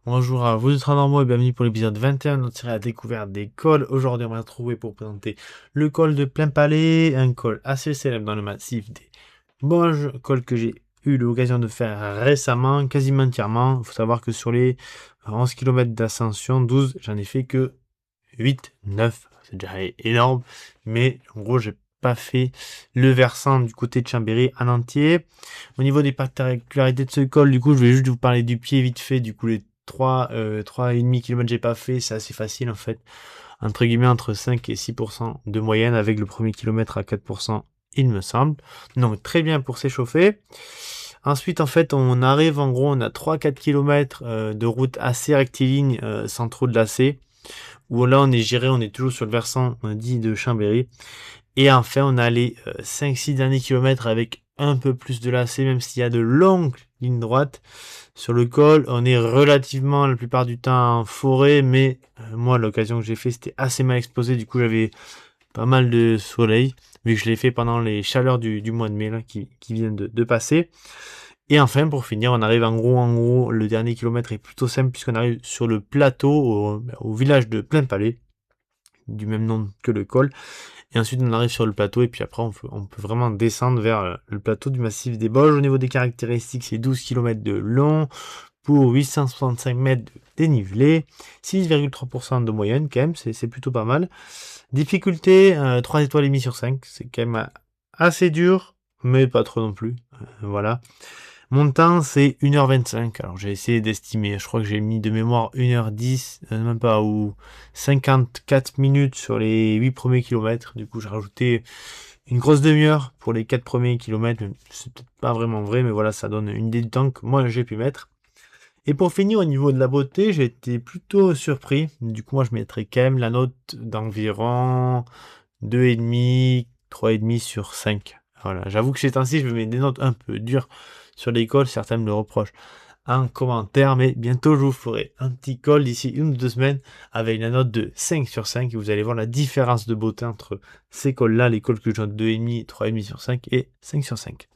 Bonjour à vous ultra-normaux et bienvenue pour l'épisode 21 de notre série à découverte des cols. Aujourd'hui, on va se retrouver pour présenter le col de Plainpalais, un col assez célèbre dans le massif des Bauges, col que j'ai eu l'occasion de faire récemment, quasiment entièrement. Il faut savoir que sur les 11 km d'ascension, 12, j'en ai fait que 8, 9, c'est déjà énorme, mais en gros, j'ai pas fait le versant du côté de Chambéry en entier. Au niveau des particularités de ce col, du coup, je vais juste vous parler du pied vite fait. Du coup, les 3,5 km j'ai pas fait, c'est assez facile en fait. Entre guillemets, entre 5 et 6% de moyenne avec le premier kilomètre à 4%, il me semble. Donc, très bien pour s'échauffer. Ensuite, en fait, on arrive, en gros, on a 3-4 km de route assez rectiligne, sans trop de lacets. Où là, on est géré, on est toujours sur le versant, on dit, de Chambéry. Et enfin, on a les 5-6 derniers kilomètres avec un peu plus de lacets, même s'il y a de longues lignes droites. Sur le col, on est relativement la plupart du temps en forêt, mais moi, l'occasion que j'ai fait, c'était assez mal exposé. Du coup, j'avais pas mal de soleil, vu que je l'ai fait pendant les chaleurs du mois de mai là, qui viennent de passer. Et enfin, pour finir, on arrive en gros, le dernier kilomètre est plutôt simple, puisqu'on arrive sur le plateau, au village de Plainpalais, du même nom que le col. Et ensuite, on arrive sur le plateau et puis après, on peut vraiment descendre vers le plateau du massif des Bauges. Au niveau des caractéristiques, c'est 12 km de long pour 865 mètres de dénivelé, 6,3% de moyenne quand même, c'est plutôt pas mal. Difficulté, 3 étoiles et demie sur 5, c'est quand même assez dur, mais pas trop non plus. Voilà. Mon temps, c'est 1h25. Alors, j'ai essayé d'estimer. Je crois que j'ai mis de mémoire 1h10, même pas, ou 54 minutes sur les 8 premiers kilomètres. Du coup, j'ai rajouté une grosse demi-heure pour les 4 premiers kilomètres. C'est peut-être pas vraiment vrai, mais voilà, ça donne une idée du temps que moi, j'ai pu mettre. Et pour finir, au niveau de la beauté, j'ai été plutôt surpris. Du coup, moi, je mettrais quand même la note d'environ 2,5, 3,5 sur 5. Voilà, j'avoue que ces temps-ci, je me mets des notes un peu dures sur l'école. Certains me le reprochent en commentaire, mais bientôt, je vous ferai un petit call d'ici 1 ou 2 semaines avec la note de 5 sur 5 et vous allez voir la différence de beauté entre ces cols-là, les cols que je note 2,5, 3,5 sur 5 et 5 sur 5.